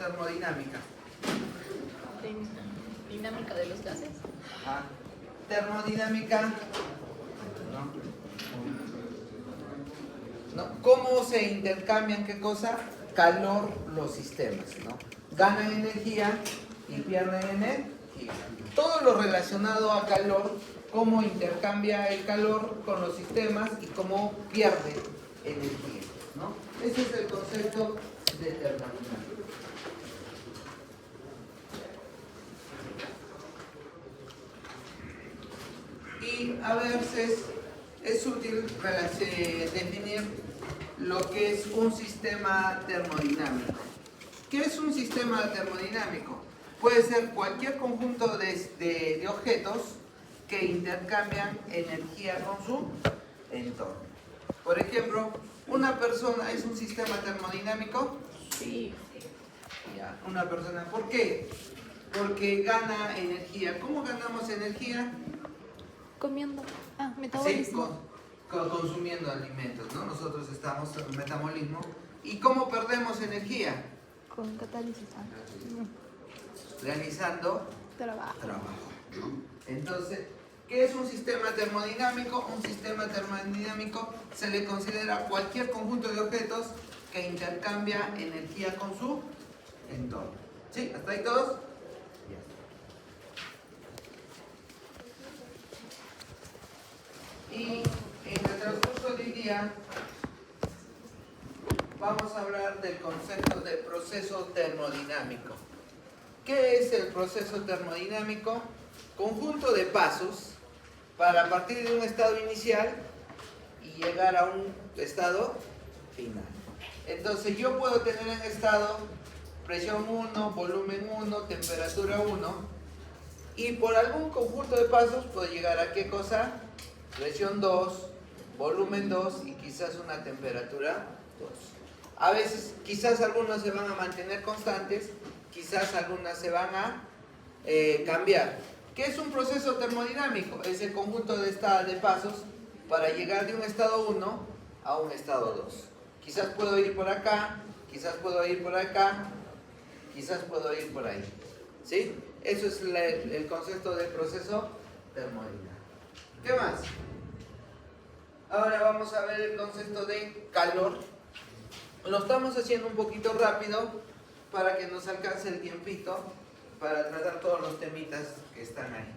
termodinámica? Dinámica de los gases. Ajá. Termodinámica. ¿No? ¿Cómo se intercambian qué cosa? Calor los sistemas, ¿no? Ganan energía y pierden energía. Todo lo relacionado a calor, cómo intercambia el calor con los sistemas y cómo pierde energía, ¿no? Ese es el concepto de termodinámica. Y a veces es útil definir lo que es un sistema termodinámico. ¿Qué es un sistema termodinámico? Puede ser cualquier conjunto de objetos que intercambian energía con su entorno. Por ejemplo, ¿una persona es un sistema termodinámico? Sí. Ya, una persona. ¿Por qué? Porque gana energía. ¿Cómo ganamos energía? Comiendo. Ah, Sí, metabolismo. consumiendo alimentos, ¿no? Nosotros estamos en el metabolismo. ¿Y cómo perdemos energía? Con catálisis. Realizando Trabajo. trabajo, ¿no? Entonces, ¿qué es un sistema termodinámico? Un sistema termodinámico se le considera cualquier conjunto de objetos que intercambia energía con su entorno. ¿Sí? ¿Hasta ahí todos? Y en el transcurso del día vamos a hablar del concepto de proceso termodinámico. ¿Qué es el proceso termodinámico? Conjunto de pasos para partir de un estado inicial y llegar a un estado final. Entonces yo puedo tener en estado presión 1, volumen 1, temperatura 1 y por algún conjunto de pasos puedo llegar a ¿qué cosa? Presión 2, volumen 2 y quizás una temperatura 2. A veces quizás algunos se van a mantener constantes, quizás algunas se van a cambiar. ¿Qué es un proceso termodinámico? Es el conjunto de pasos para llegar de un estado 1 a un estado 2. Quizás puedo ir por acá, quizás puedo ir por acá, quizás puedo ir por ahí. ¿Sí? Eso es el concepto de proceso termodinámico. ¿Qué más? Ahora vamos a ver el concepto de calor. Lo estamos haciendo un poquito rápido para que nos alcance el tiempito para tratar todos los temitas que están ahí.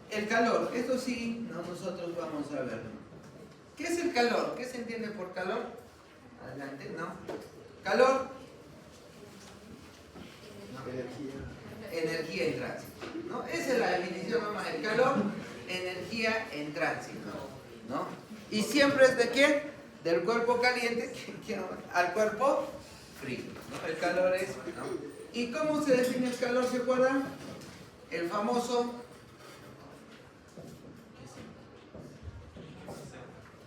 El calor, esto sí, nosotros vamos a verlo. ¿Qué es el calor? ¿Qué se entiende por calor? Adelante, ¿no? Calor. Energía en tránsito, ¿no? Esa es la definición nomás. El calor, energía en tránsito, ¿no? Y siempre es de qué? Del cuerpo caliente al cuerpo frío, ¿no? El calor es, ¿no? ¿Y cómo se define el calor? ¿Se acuerdan? El famoso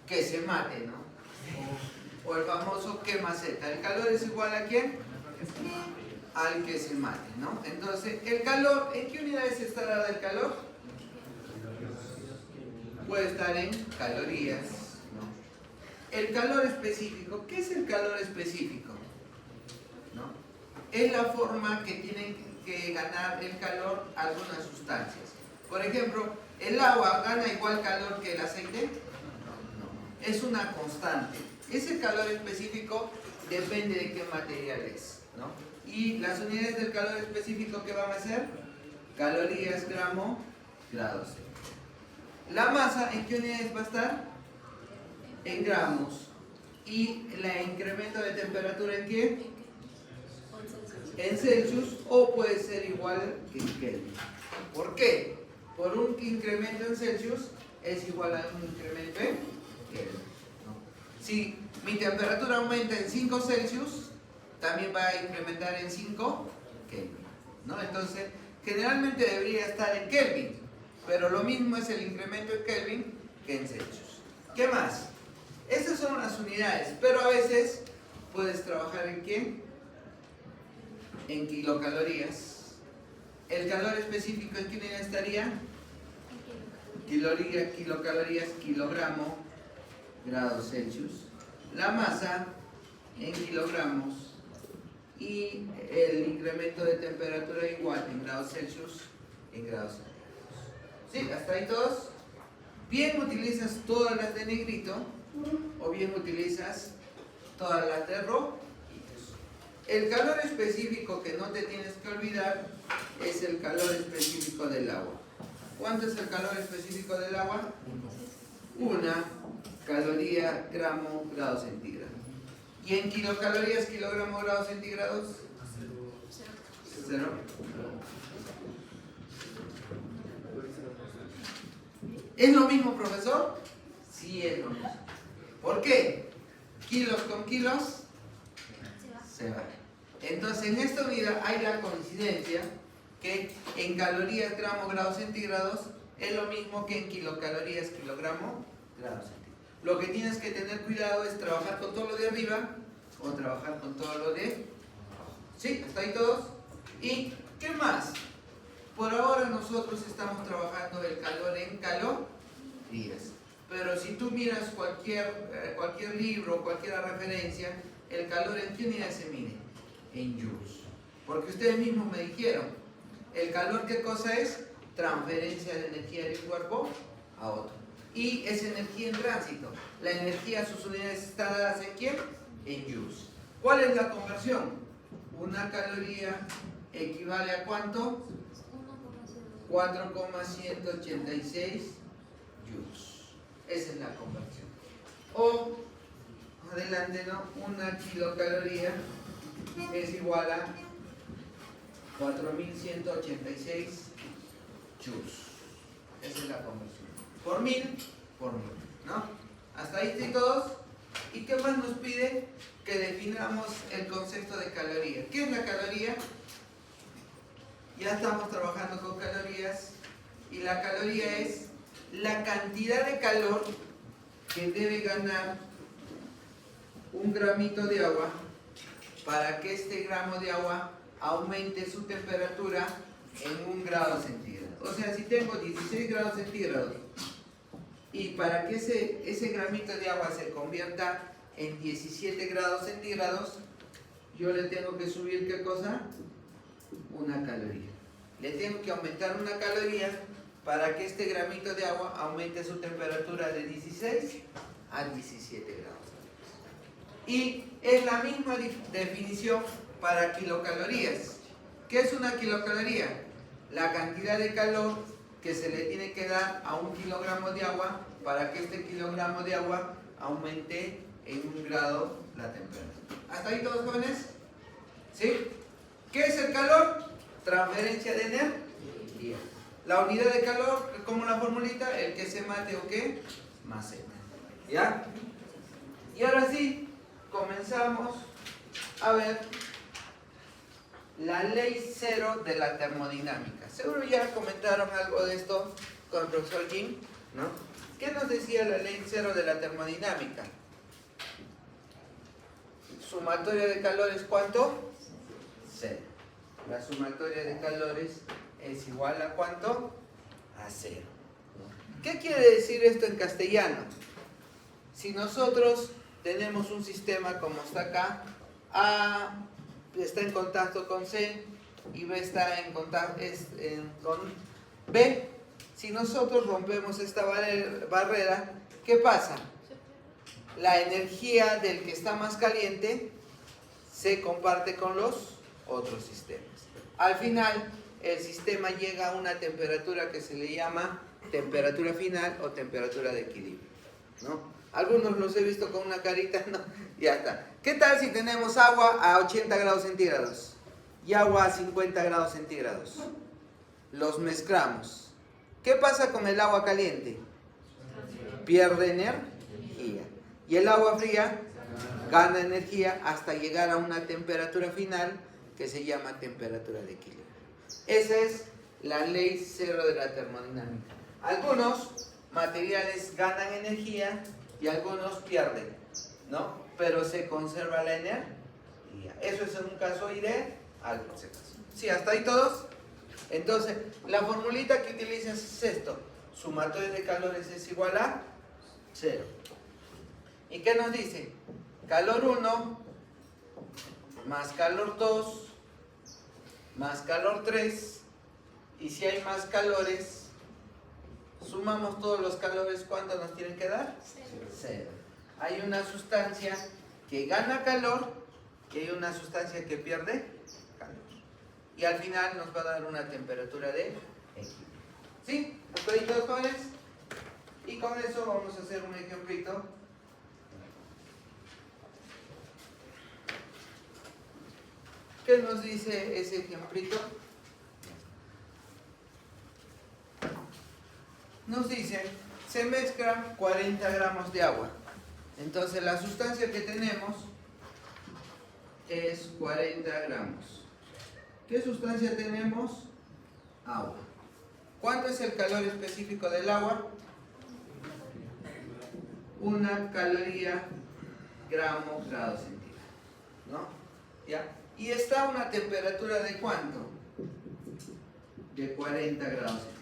que se mate, ¿no? O el famoso que maceta. ¿El calor es igual a quién? Al que se mate, ¿no? Entonces, el calor, ¿en qué unidades estará el calor? Puede estar en calorías, ¿no? El calor específico, ¿qué es el calor específico? ¿No? Es la forma que tienen que ganar el calor algunas sustancias. Por ejemplo, ¿el agua gana igual calor que el aceite? No. Es una constante. Ese calor específico depende de qué material es, ¿no? Y las unidades del calor específico, ¿qué van a ser? Calorías, gramo, grados. La masa, ¿en qué unidades va a estar? En gramos. ¿Y el incremento de temperatura en qué? En Celsius, o puede ser igual que en Kelvin. ¿Por qué? Por un incremento en Celsius es igual a un incremento en Kelvin, ¿no? Si mi temperatura aumenta en 5 Celsius, también va a incrementar en 5 Kelvin, ¿no? Entonces, generalmente debería estar en Kelvin, pero lo mismo es el incremento en Kelvin que en Celsius. ¿Qué más? Esas son las unidades, pero a veces puedes trabajar en ¿qué? En kilocalorías. ¿El calor específico en qué unidad estaría? Kilocalorías, kilogramo, grados Celsius. La masa en kilogramos, y el incremento de temperatura igual en grados Celsius en grados centígrados. ¿Sí? ¿Hasta ahí todos? Bien utilizas todas las de negrito o bien utilizas todas las de rojo. El calor específico que no te tienes que olvidar es el calor específico del agua. ¿Cuánto es el calor específico del agua? 1 caloría gramo grado centígrado. ¿Y en kilocalorías kilogramo grados centígrados? 0. ¿Es lo mismo, profesor? Sí, es lo mismo. ¿Por qué? Kilos con kilos se va. Entonces, en esta unidad hay la coincidencia que en calorías gramo grados centígrados es lo mismo que en kilocalorías kilogramo grados centígrados. Lo que tienes que tener cuidado es trabajar con todo lo de arriba o trabajar con todo lo de abajo. ¿Sí? ¿Hasta ahí todos? ¿Y qué más? Por ahora nosotros estamos trabajando el calor en calorías. Pero si tú miras cualquier libro, cualquier referencia, el calor ¿en qué unidad se mide? En joules. Porque ustedes mismos me dijeron, ¿el calor qué cosa es? Transferencia de energía de un cuerpo a otro. Y es energía en tránsito. La energía, sus unidades están dadas ¿en quién? En joules. ¿Cuál es la conversión? Una caloría equivale a ¿cuánto? 4,186 joules. Esa es la conversión. O, adelante, ¿no? Una kilocaloría es igual a 4.186 joules. Esa es la conversión. Por 1000, ¿no? ¿Hasta ahí estoy todos? ¿Y qué más nos pide? Que definamos el concepto de caloría. ¿Qué es la caloría? Ya estamos trabajando con calorías y la caloría es la cantidad de calor que debe ganar un gramito de agua para que este gramo de agua aumente su temperatura en 1 grado centígrado. O sea, si tengo 16 grados centígrados y para que ese gramito de agua se convierta en 17 grados centígrados, yo le tengo que subir ¿qué cosa? 1 caloría. Le tengo que aumentar 1 caloría para que este gramito de agua aumente su temperatura de 16 a 17 grados. Y es la misma definición para kilocalorías. ¿Qué es una kilocaloría? La cantidad de calor que se le tiene que dar a 1 kilogramo de agua para que este kilogramo de agua aumente en 1 grado la temperatura. ¿Hasta ahí todos jóvenes? ¿Sí? ¿Qué es el calor? Transferencia de energía. La unidad de calor, como la formulita, el que se mate o qué, más Z. ¿Ya? Y ahora sí, comenzamos a ver la ley cero de la termodinámica. Seguro ya comentaron algo de esto con el profesor Jim, ¿no? ¿Qué nos decía la ley cero de la termodinámica? Sumatoria de calores, ¿cuánto? Cero. La sumatoria de calores es igual a ¿cuánto? A cero. ¿Qué quiere decir esto en castellano? Si nosotros tenemos un sistema como está acá, A está en contacto con C y B está en contacto con B, si nosotros rompemos esta barrera, ¿qué pasa? La energía del que está más caliente se comparte con los otros sistemas. Al final, el sistema llega a una temperatura que se le llama temperatura final o temperatura de equilibrio, ¿no? Algunos los he visto con una carita, ¿no? Ya está. ¿Qué tal si tenemos agua a 80 grados centígrados y agua a 50 grados centígrados? Los mezclamos. ¿Qué pasa con el agua caliente? Pierde energía. Y el agua fría gana energía hasta llegar a una temperatura final que se llama temperatura de equilibrio. Esa es la ley cero de la termodinámica. Algunos materiales ganan energía y algunos pierden, ¿no? Pero se conserva la energía. Eso es en un caso ideal. ¿Sí, hasta ahí todos? Entonces, la formulita que utilizas es esto. Sumatoria de calores es igual a 0. ¿Y qué nos dice? Calor 1 más calor 2, más calor 3, y si hay más calores, sumamos todos los calores, ¿cuánto nos tienen que dar? 0. Hay una sustancia que gana calor y hay una sustancia que pierde calor. Y al final nos va a dar una temperatura de equilibrio. ¿Sí? ¿Hasta ahí todos, jóvenes? Y con eso vamos a hacer un ejemplito. ¿Qué nos dice ese ejemplito? Nos dice, se mezclan 40 gramos de agua. Entonces la sustancia que tenemos es 40 gramos. ¿Qué sustancia tenemos? Agua. ¿Cuánto es el calor específico del agua? 1 caloría gramo grado centígrado, ¿no? ¿Ya? Y está a una temperatura de ¿cuánto? De 40 grados centígrados.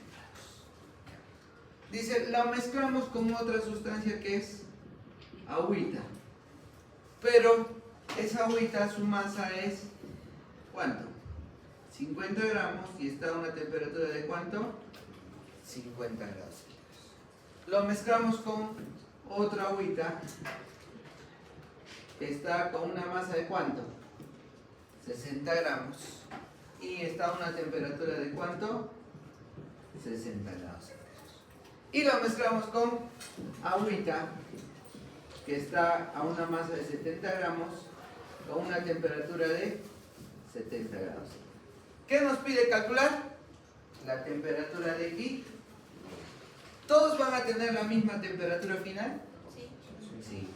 Dice, la mezclamos con otra sustancia que es agüita. Pero esa agüita, su masa es ¿cuánto? 50 gramos y está a una temperatura de ¿cuánto? 50 grados centígrados. Lo mezclamos con otra agüita que está con una masa de ¿cuánto? 60 gramos y está a una temperatura de ¿cuánto? 60 grados centígrados. Y lo mezclamos con agüita que está a una masa de 70 gramos con una temperatura de 70 grados. ¿Qué nos pide calcular? La temperatura de aquí. ¿Todos van a tener la misma temperatura final? Sí. Sí.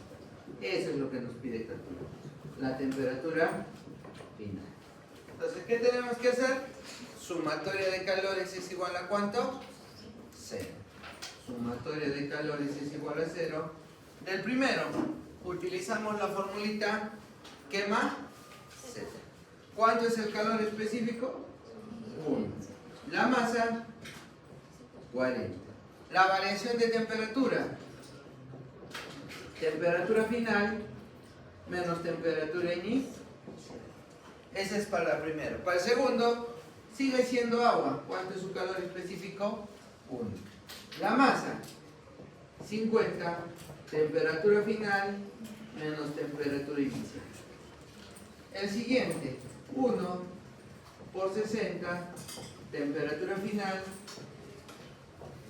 Eso es lo que nos pide calcular. La temperatura final. Entonces, ¿qué tenemos que hacer? Sumatoria de calores es igual a ¿cuánto? 0. Sumatoria de calores es igual a 0. Del primero, utilizamos la formulita quema Z. ¿Cuánto es el calor específico? 1. La masa, 40. La variación de temperatura. Temperatura final menos temperatura inicial. Ese es para el primero. Para el segundo, sigue siendo agua. ¿Cuánto es su calor específico? 1. La masa, 50. Temperatura final menos temperatura inicial. El siguiente, 1 por 60, temperatura final.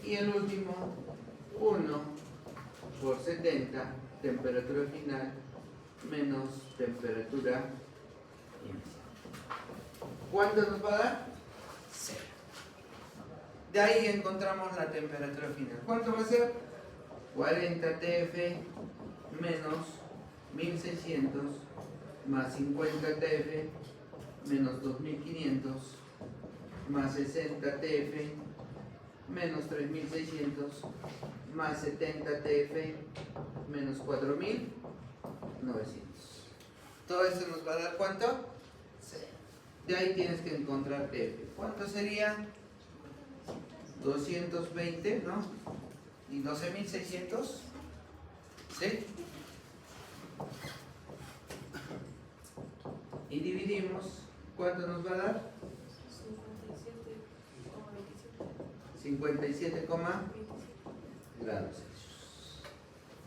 Y el último, 1 por 70, temperatura final menos temperatura inicial. ¿Cuánto nos va a dar? 0. De ahí encontramos la temperatura final. ¿Cuánto va a ser? 40 TF menos 1600 más 50 TF menos 2500 más 60 TF menos 3600 más 70 TF menos 4900. Todo eso nos va a dar ¿cuánto? 0. De ahí tienes que encontrar TF. ¿Cuánto sería? 220, ¿no? ¿Y 12600? ¿Sí? Y dividimos, ¿cuánto nos va a dar? 57, grados Celsius.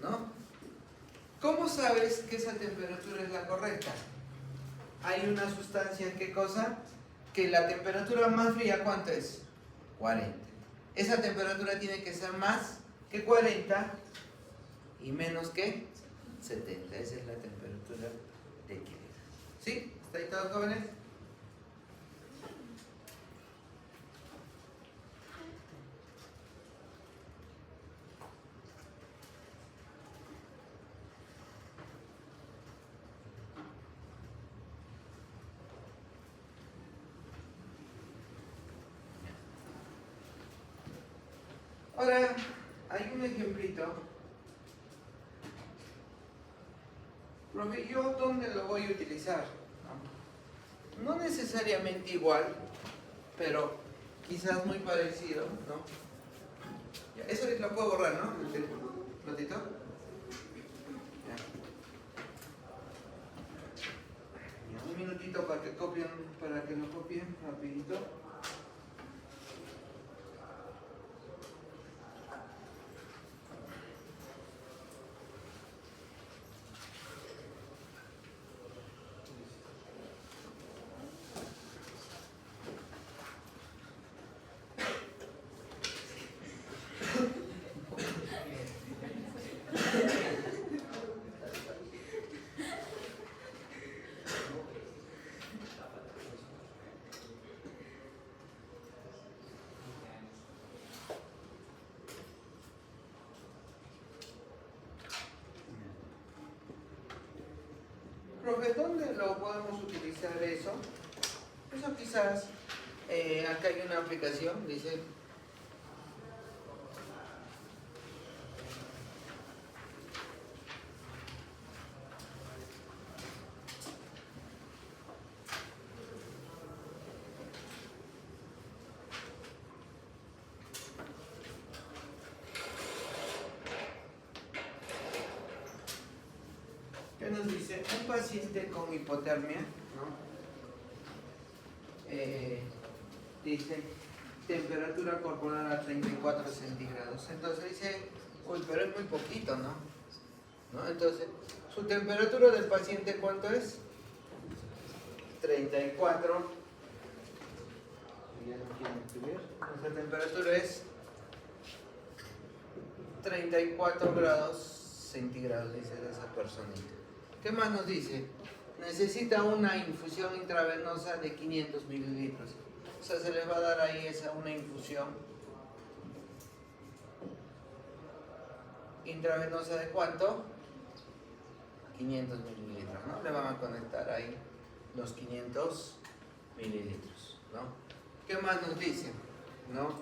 ¿No? ¿Cómo sabes que esa temperatura es la correcta? Hay una sustancia, ¿qué cosa? Que la temperatura más fría, ¿cuánto es? 40. Esa temperatura tiene que ser más que 40 y menos que 70. Esa es la temperatura de equilibrio. ¿Sí? ¿Está ahí todos, jóvenes? Ahora, hay un ejemplito. Profe, ¿yo dónde lo voy a utilizar? No necesariamente igual, pero quizás muy parecido, ¿no? Ya, eso lo puedo borrar, ¿no? ¿Un ratito? Ya. un minutito para que lo copien rapidito. Profe, ¿dónde lo podemos utilizar eso? Eso quizás, acá hay una aplicación, dice, ¿qué nos dice? Un paciente con hipotermia, ¿no? Dice temperatura corporal a 34 centígrados. Entonces dice, uy, pero es muy poquito, ¿no? Entonces, ¿su temperatura del paciente cuánto es? 34. Ya no quiero escribir. Nuestra temperatura es 34 grados centígrados, dice esa personita. ¿Qué más nos dice? Necesita una infusión intravenosa de 500 mililitros. O sea, se le va a dar ahí una infusión intravenosa de ¿cuánto? 500 mililitros, ¿no? Le van a conectar ahí los 500 mililitros, ¿no? ¿Qué más nos dice? ¿No?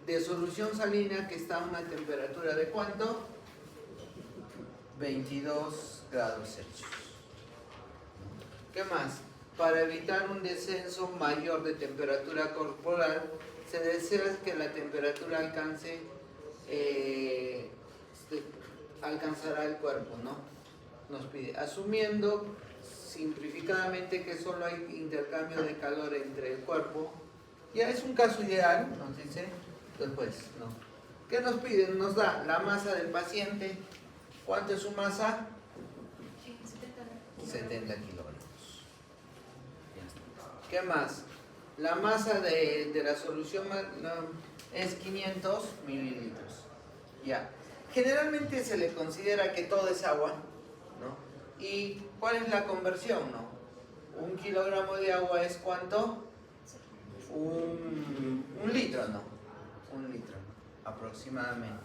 De solución salina que está a una temperatura de ¿cuánto? 22 grados Celsius. ¿Qué más? Para evitar un descenso mayor de temperatura corporal, se desea que la temperatura alcanzará el cuerpo, ¿no? Nos pide, asumiendo simplificadamente que solo hay intercambio de calor entre el cuerpo, ya es un caso ideal, nos dice, después, ¿no? ¿Qué nos pide? Nos da la masa del paciente. ¿Cuánto es su masa? 70 kilogramos. ¿Qué más? La masa de la solución es 500 mililitros. Ya. Generalmente se le considera que todo es agua, ¿no? ¿Y cuál es la conversión, no? Un kilogramo de agua es ¿cuánto? Un litro, ¿no? Un litro, aproximadamente.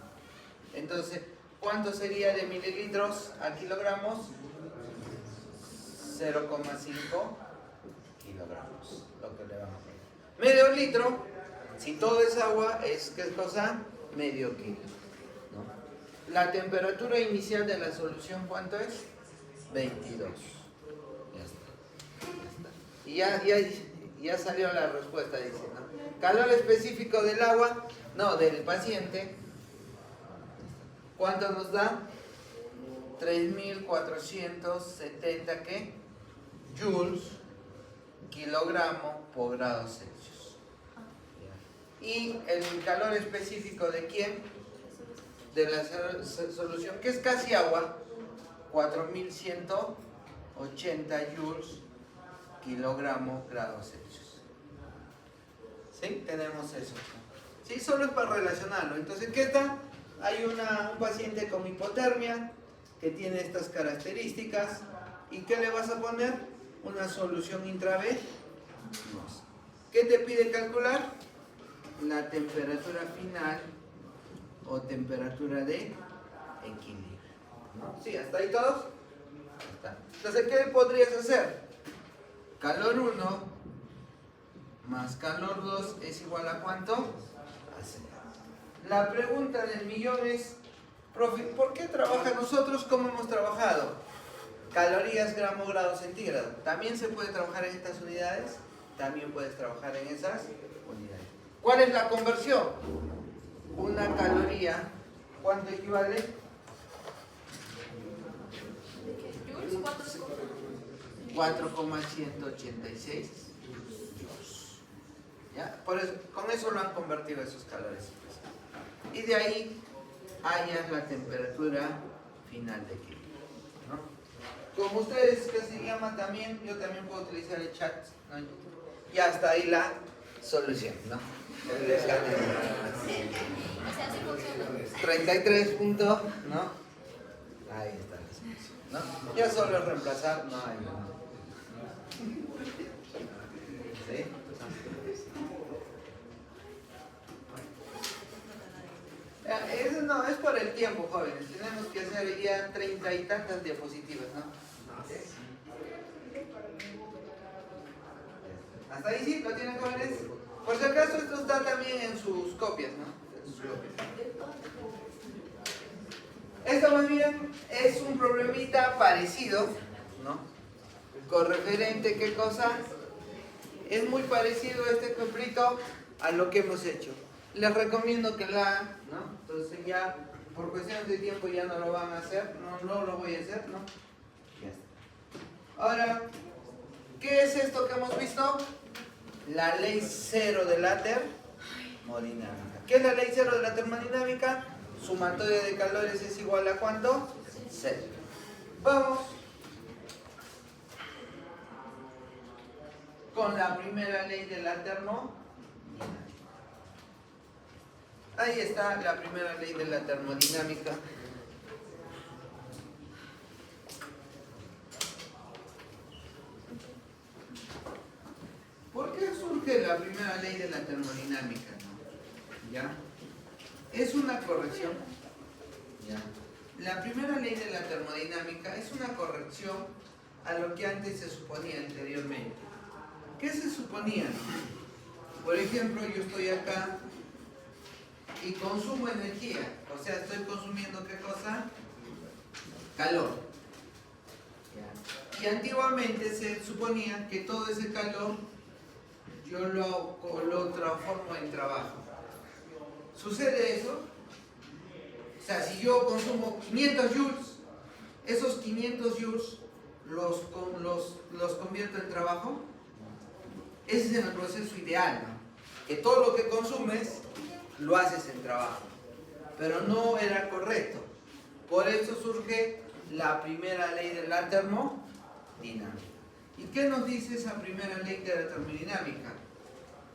Entonces, ¿cuánto sería de mililitros a kilogramos? 0,5 kilogramos, lo que le vamos a poner. Medio litro, si todo es agua, es ¿qué cosa? Medio kilo, ¿no? La temperatura inicial de la solución, ¿cuánto es? 22. Ya está. Y ya salió la respuesta, dice, ¿no? Calor específico del agua, no, del paciente. ¿Cuánto nos da? 3.470, ¿qué? Joules, kilogramo por grado Celsius. ¿Y el calor específico de quién? De la solución, que es casi agua, 4.180 joules, kilogramo grado Celsius. ¿Sí? Tenemos eso. ¿Sí? Solo es para relacionarlo. Entonces, ¿qué tal? Hay un paciente con hipotermia que tiene estas características. ¿Y qué le vas a poner? Una solución intravenosa. ¿Qué te pide calcular? La temperatura final o temperatura de equilibrio. ¿No? ¿Sí? ¿Hasta ahí todos? Está. Entonces, ¿qué podrías hacer? Calor 1 más calor 2 es igual a ¿cuánto? A 0. La pregunta del millón es, profe, ¿por qué trabaja nosotros como hemos trabajado? Calorías, gramo, grado centígrado. ¿También se puede trabajar en estas unidades? También puedes trabajar en esas unidades. ¿Cuál es la conversión? Una caloría, ¿cuánto equivale? 4,186 joules. ¿Ya? Por eso, con eso lo han convertido a esos calores. Y de ahí hallas la temperatura final de equilibrio, ¿no? Como ustedes que se llama también, yo también puedo utilizar el chat, ¿no? Y hasta ahí la solución, ¿no? El escáner. O sea, sí funciona. 33 puntos, ¿no? Ahí está la solución, ¿no? Ya solo es reemplazar, no hay nada. ¿Sí? Eso no, es por el tiempo, jóvenes. Tenemos que hacer ya 30 y tantas diapositivas, ¿no? ¿Hasta ahí sí? ¿Lo tienen, jóvenes? Por si acaso esto está también en sus copias, ¿no? En sus copias. Esto más bien es un problemita parecido, ¿no? Con referente, ¿qué cosa? Es muy parecido este conflicto a lo que hemos hecho. Les recomiendo que la hagan, ¿no? Entonces ya, por cuestiones de tiempo ya no lo van a hacer, no lo voy a hacer, ¿no? Ya está. Ahora, ¿qué es esto que hemos visto? La ley cero de la termodinámica. ¿Qué es la ley cero de la termodinámica? Sumatoria de calores es igual a ¿cuánto? 0. Vamos con la primera ley de la termodinámica. Ahí está la primera ley de la termodinámica. ¿Por qué surge la primera ley de la termodinámica? ¿Ya? Es una corrección. ¿Ya? La primera ley de la termodinámica es una corrección a lo que antes se suponía anteriormente. ¿Qué se suponía? Por ejemplo, yo estoy acá y consumo energía, o sea, estoy consumiendo ¿qué cosa? Calor. ¿Ya? Y antiguamente se suponía que todo ese calor yo lo transformo en trabajo. ¿Sucede eso? O sea, si yo consumo 500 joules, esos 500 joules los convierto en trabajo. Ese es el proceso ideal, ¿no? Que todo lo que consumes lo haces en trabajo. Pero no era correcto. Por eso surge la primera ley de la termodinámica. ¿Y qué nos dice esa primera ley de la termodinámica?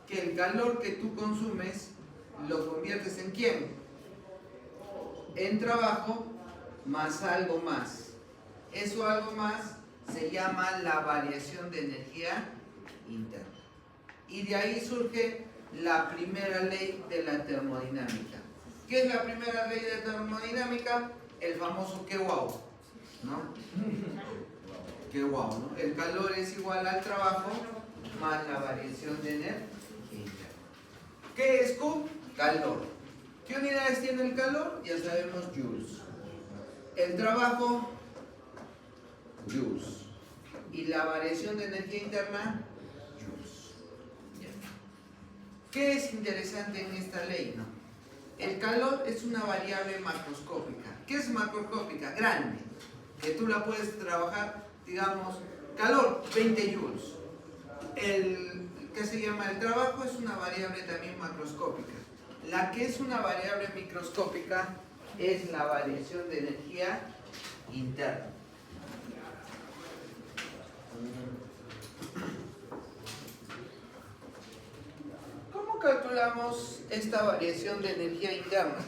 Que el calor que tú consumes lo conviertes en ¿quién? En trabajo más algo más. Eso algo más se llama la variación de energía interna. Y de ahí surge la primera ley de la termodinámica. ¿Qué es la primera ley de termodinámica? El famoso que wow, ¿no? Que wow, ¿no? El calor es igual al trabajo más la variación de energía interna. ¿Qué es Q? Calor. ¿Qué unidades tiene el calor? Ya sabemos, joules. El trabajo, joules. Y la variación de energía interna, joules. Bien. ¿Qué es interesante en esta ley, no? El calor es una variable macroscópica. ¿Qué es macroscópica? Grande. Que tú la puedes trabajar, digamos, calor, 20 joules. ¿Qué se llama? El trabajo es una variable también macroscópica. La que es una variable microscópica es la variación de energía interna. ¿Cómo calculamos esta variación de energía interna?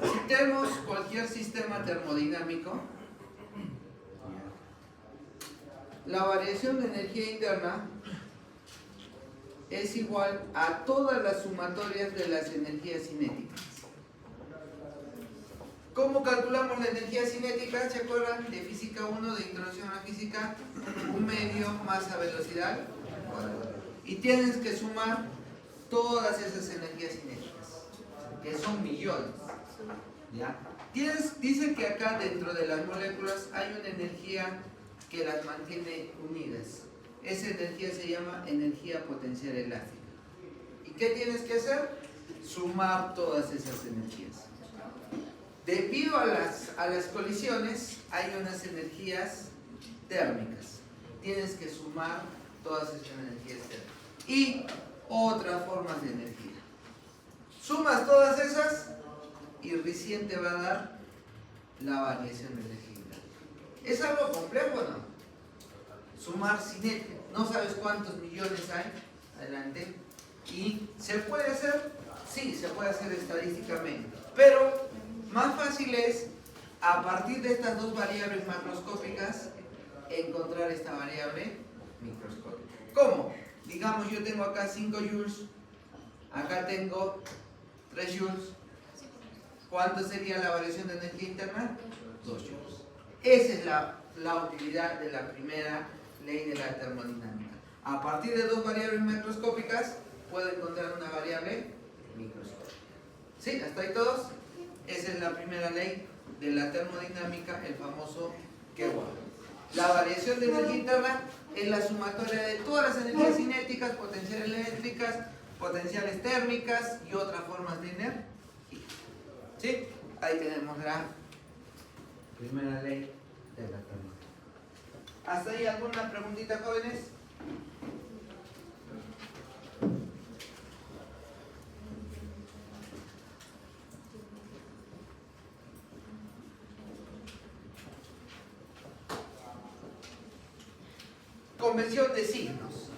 Si tenemos cualquier sistema termodinámico, la variación de energía interna es igual a todas las sumatorias de las energías cinéticas. ¿Cómo calculamos la energía cinética? ¿Se acuerdan de física 1, de introducción a la física? Un medio masa velocidad. Y tienes que sumar todas esas energías cinéticas, que son millones. ¿Ya? Dice que acá dentro de las moléculas hay una energía que las mantiene unidas. Esa energía se llama energía potencial elástica. ¿Y qué tienes que hacer? Sumar todas esas energías. Debido a las colisiones, hay unas energías térmicas. Tienes que sumar todas estas energías térmicas. Y otras formas de energía. Sumas todas esas y recién te va a dar la variación de energía. ¿Es algo complejo o no? Sumar cinética. No sabes cuántos millones hay. Adelante. ¿Y se puede hacer? Sí, se puede hacer estadísticamente. Pero más fácil es, a partir de estas dos variables macroscópicas, encontrar esta variable microscópica. ¿Cómo? Digamos, yo tengo acá 5 joules, acá tengo 3 joules. ¿Cuánto sería la variación de energía interna? 2 joules. Esa es la utilidad de la primera ley de la termodinámica. A partir de dos variables macroscópicas, puedo encontrar una variable microscópica. ¿Sí? ¿Hasta ahí todos? Esa es la primera ley de la termodinámica, el famoso Kewal. La variación de energía interna es la sumatoria de todas las energías cinéticas, potenciales eléctricas, potenciales térmicas y otras formas de energía. ¿Sí? Ahí tenemos la primera ley de la termodinámica. ¿Hasta ahí alguna preguntita, jóvenes? Convención de signos.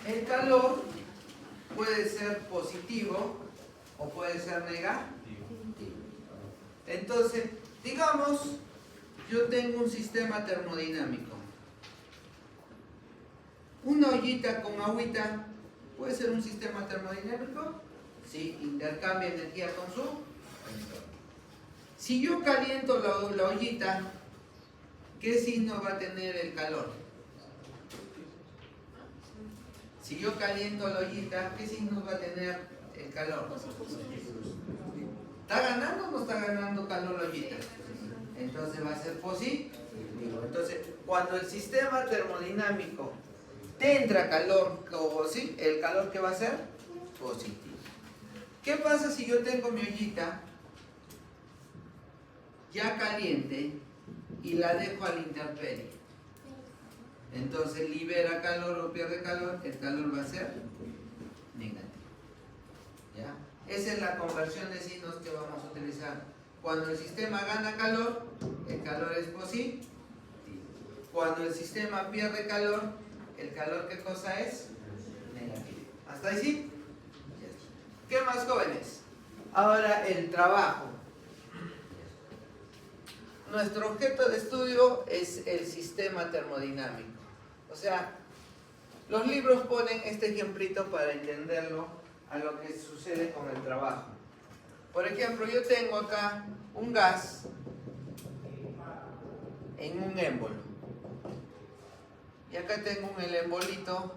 El calor puede ser positivo o puede ser negativo. Entonces, digamos, yo tengo un sistema termodinámico. Una ollita con agüita, ¿puede ser un sistema termodinámico? Sí, intercambia energía con su entorno. Si yo caliento la ollita, ¿qué signo va a tener el calor? Si yo caliento la ollita, ¿qué signo va a tener el calor? ¿Está ganando o no está ganando calor la ollita? Entonces va a ser positivo. Entonces, cuando el sistema termodinámico tendrá calor, ¿sí? ¿El calor qué va a ser? Positivo. ¿Qué pasa si yo tengo mi ollita ya caliente y la dejo a la intemperie? Entonces libera calor o pierde calor, el calor va a ser negativo. ¿Ya? Esa es la conversión de signos que vamos a utilizar. Cuando el sistema gana calor, el calor es positivo. Cuando el sistema pierde calor, ¿el calor qué cosa es? Negativo. ¿Hasta ahí sí? ¿Qué más, jóvenes? Ahora el trabajo. Nuestro objeto de estudio es el sistema termodinámico. O sea, los libros ponen este ejemplito para entenderlo a lo que sucede con el trabajo. Por ejemplo, yo tengo acá un gas en un émbolo. Y acá tengo el embolito.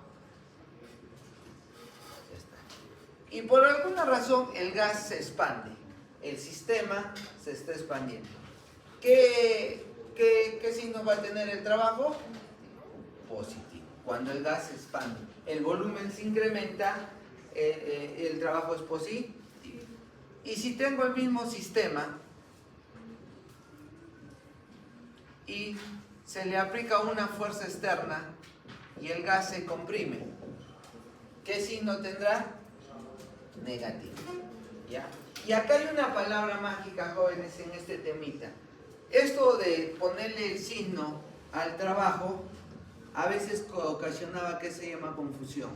Ya está. Y por alguna razón el gas se expande. El sistema se está expandiendo. ¿Qué signo va a tener el trabajo? Positivo. Cuando el gas se expande, el volumen se incrementa, el trabajo es positivo. Y si tengo el mismo sistema y se le aplica una fuerza externa y el gas se comprime, ¿qué signo tendrá? Negativo. ¿Ya? Y acá hay una palabra mágica, jóvenes, en este temita. Esto de ponerle el signo al trabajo a veces ocasionaba que se llama confusión.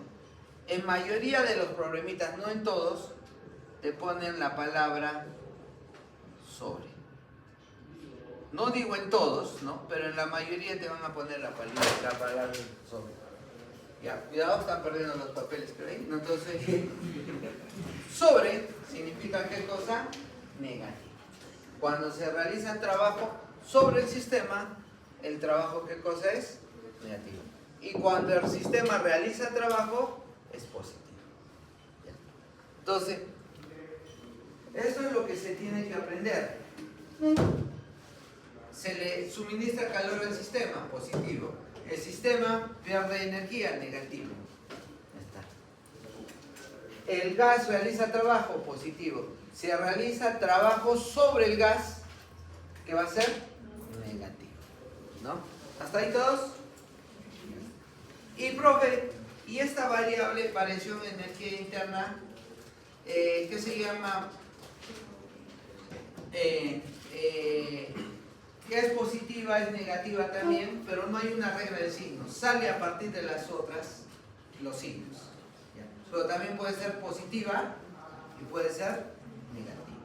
En mayoría de los problemitas, no en todos, te ponen la palabra sobre. No digo en todos, ¿no? Pero en la mayoría te van a poner la palabra sobre. Ya, cuidado, están perdiendo los papeles, ¿creen? Entonces, sobre significa ¿qué cosa? Negativo. Cuando se realiza trabajo sobre el sistema, el trabajo ¿qué cosa es? Negativo. Y cuando el sistema realiza trabajo, es positivo. Entonces, eso es lo que se tiene que aprender. Se le suministra calor al sistema, positivo. El sistema pierde energía, negativo. Ya está. el gas realiza trabajo, positivo. Si realiza trabajo sobre el gas, ¿qué va a ser? Negativo, ¿no? ¿Hasta ahí todos? Y profe, y esta variable, variación de energía interna, ¿qué se llama? Que es positiva, es negativa también, pero no hay una regla de signos. Sale a partir de las otras los signos. ¿Ya? Pero también puede ser positiva y puede ser negativa.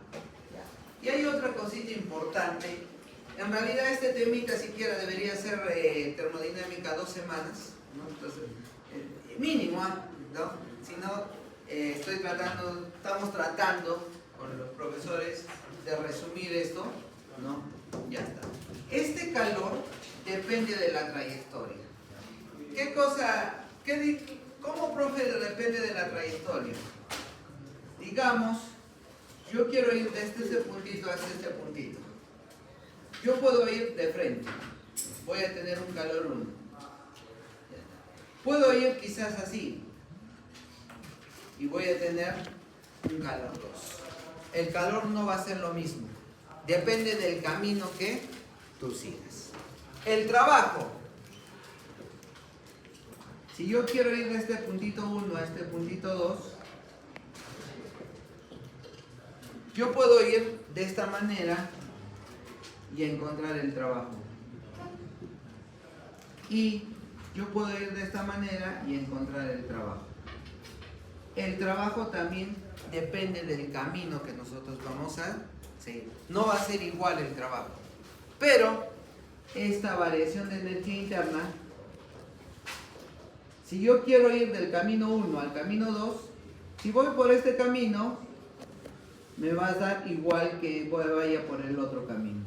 ¿Ya? Y hay otra cosita importante. En realidad este temita siquiera debería ser termodinámica 2 semanas, ¿no? Entonces, mínimo, ¿no? Si no, estamos tratando con los profesores de resumir esto, ¿no? Ya está. Este calor depende de la trayectoria. ¿Qué cosa? ¿Cómo, profe, depende de la trayectoria? Digamos, yo quiero ir desde este puntito hasta este puntito. Yo puedo ir de frente. Voy a tener un calor 1. Puedo ir quizás así. Y voy a tener un calor 2. El calor no va a ser lo mismo. Depende del camino que tú sigas. El trabajo. Si yo quiero ir de este puntito 1 a este puntito 2, yo puedo ir de esta manera y encontrar el trabajo. Y yo puedo ir de esta manera y encontrar el trabajo. El trabajo también depende del camino que nosotros vamos a seguir. No va a ser igual el trabajo. Pero esta variación de energía interna, si yo quiero ir del camino 1 al camino 2, si voy por este camino, me va a dar igual que vaya por el otro camino.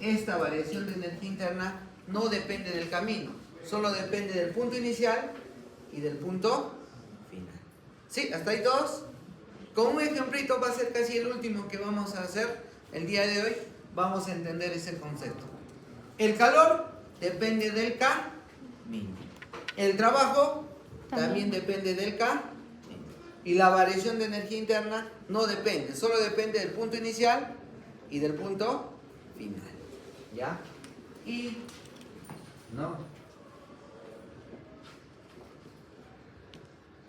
Esta variación de energía interna no depende del camino, solo depende del punto inicial y del punto final. ¿Sí? ¿Hasta ahí todos? Con un ejemplito va a ser casi el último que vamos a hacer el día de hoy. Vamos a entender ese concepto. El calor depende del camino. El trabajo también depende del camino. Y la variación de energía interna no depende, solo depende del punto inicial y del punto final. ¿Ya? Y no.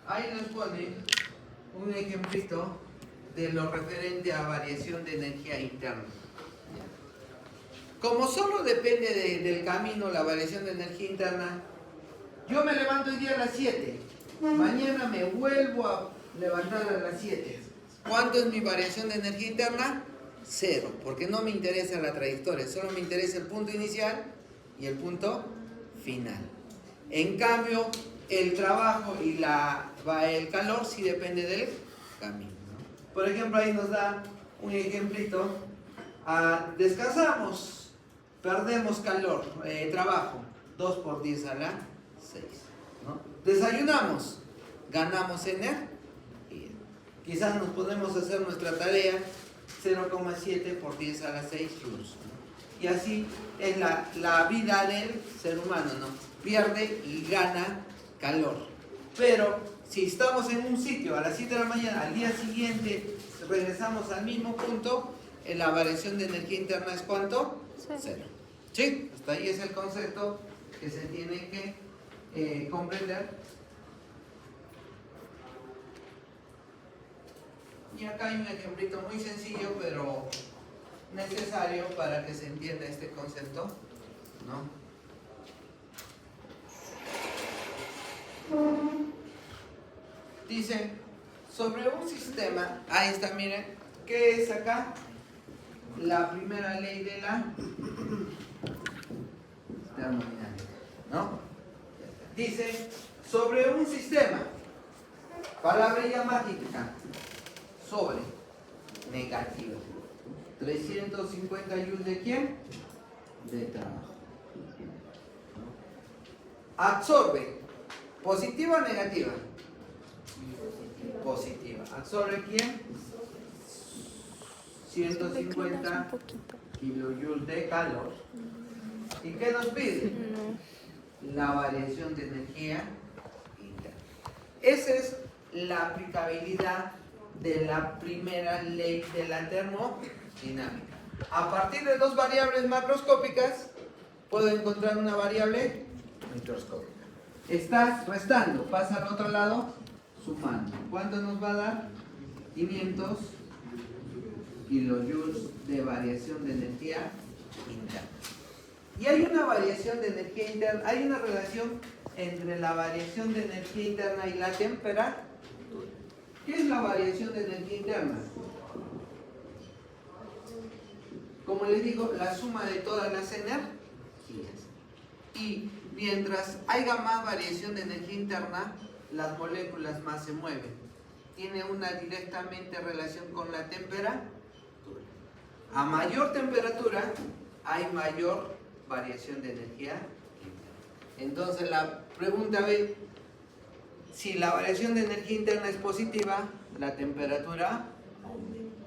Ahí nos pone un ejemplito de lo referente a variación de energía interna. Como solo depende del camino la variación de energía interna, yo me levanto hoy día a las 7, mañana me vuelvo a levantar a las 7. ¿Cuánto es mi variación de energía interna? 0, porque no me interesa la trayectoria, solo me interesa el punto inicial y el punto final. En cambio, el trabajo y el calor sí depende del camino, ¿no? Por ejemplo, ahí nos da un ejemplito. Descansamos, perdemos calor, trabajo, 2 por 10 a la 6, ¿no? Desayunamos, ganamos energía. Quizás nos podemos hacer nuestra tarea 0,7 por 10 a la 6 joules, ¿no? Y así es la vida del ser humano, ¿no? Pierde y gana calor. Pero si estamos en un sitio a las 7 de la mañana, al día siguiente regresamos al mismo punto, la variación de energía interna es ¿cuánto? 0. ¿Sí? Hasta ahí es el concepto que se tiene que comprender. Y acá hay un ejemplito muy sencillo, pero necesario para que se entienda este concepto, ¿no? Dice, sobre un sistema, ahí está, miren, ¿qué es acá? La primera ley de la termodinámica, ¿no? Dice, sobre un sistema, palabra ya mágica, sobre, negativo. 350 joules de ¿quién? De trabajo. Absorbe, ¿positiva o negativa? Positiva. ¿Absorbe quién? 150 kilojoules de calor. ¿Y qué nos pide? La variación de energía interna. Esa es la aplicabilidad de la primera ley de la termodinámica. A partir de dos variables macroscópicas, puedo encontrar una variable microscópica. Está restando, pasa al otro lado, sumando. ¿Cuánto nos va a dar? 500 kilojoules de variación de energía interna. Y hay una variación de energía interna, hay una relación entre la variación de energía interna y la temperatura. ¿Qué es la variación de energía interna? Como les digo, la suma de todas las energías. Y mientras haya más variación de energía interna, las moléculas más se mueven. Tiene una directamente relación con la temperatura. A mayor temperatura, hay mayor variación de energía interna. Entonces la pregunta B, si la variación de energía interna es positiva, la temperatura aumenta.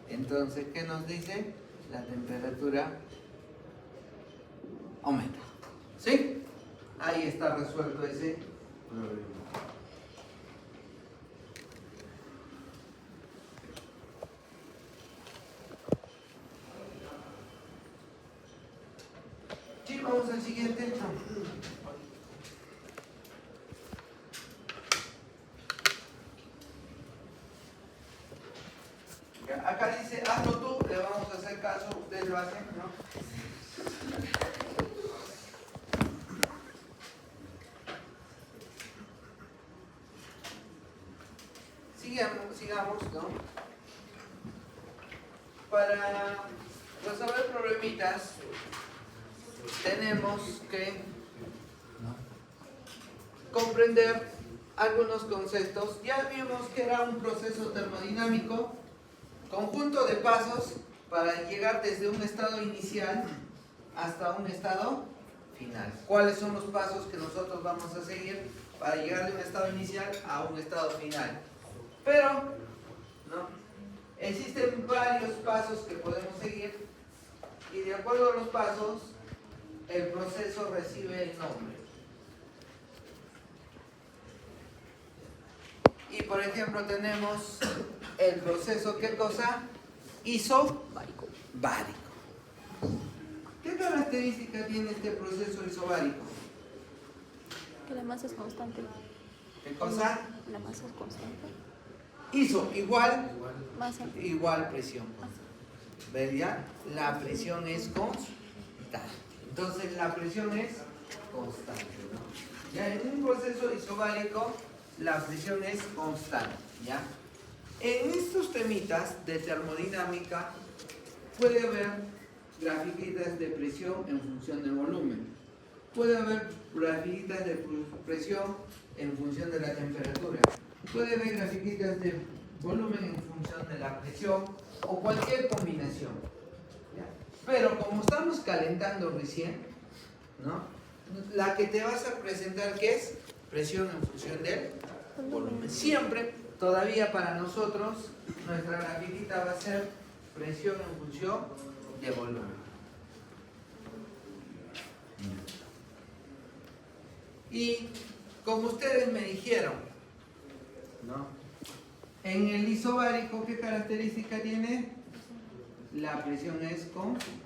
Entonces, ¿qué nos dice? La temperatura aumenta. ¿Sí? Ahí está resuelto ese problema. Sí, vamos al siguiente. Acá dice, hazlo tú, le vamos a hacer caso, ustedes lo hacen, ¿no? Sigamos, ¿no? Para resolver problemitas, tenemos que comprender algunos conceptos. Ya vimos que era un proceso termodinámico, conjunto de pasos para llegar desde un estado inicial hasta un estado final. ¿Cuáles son los pasos que nosotros vamos a seguir para llegar de un estado inicial a un estado final? Pero, ¿no? Existen varios pasos que podemos seguir y de acuerdo a los pasos, el proceso recibe el nombre. Y por ejemplo tenemos el proceso, ¿qué cosa? Isobárico. ¿Qué característica tiene este proceso isobárico? Que la masa es constante. ¿Qué cosa? La masa es constante. Iso, igual, Masa. igual presión. ¿Vería? La presión es constante. Entonces la presión es constante, ¿no? Ya en un proceso isobárico la presión es constante, ¿ya? En estos temitas de termodinámica puede haber grafiquitas de presión en función del volumen. Puede haber grafiquitas de presión en función de la temperatura. Puede haber grafiquitas de volumen en función de la presión o cualquier combinación, ¿ya? Pero como estamos calentando recién, ¿no? La que te vas a presentar, ¿qué es? Presión en función del volumen. Siempre, todavía para nosotros, nuestra grafiquita va a ser presión en función de volumen. Y como ustedes me dijeron, ¿no? En el isobárico, ¿qué característica tiene? La presión es constante.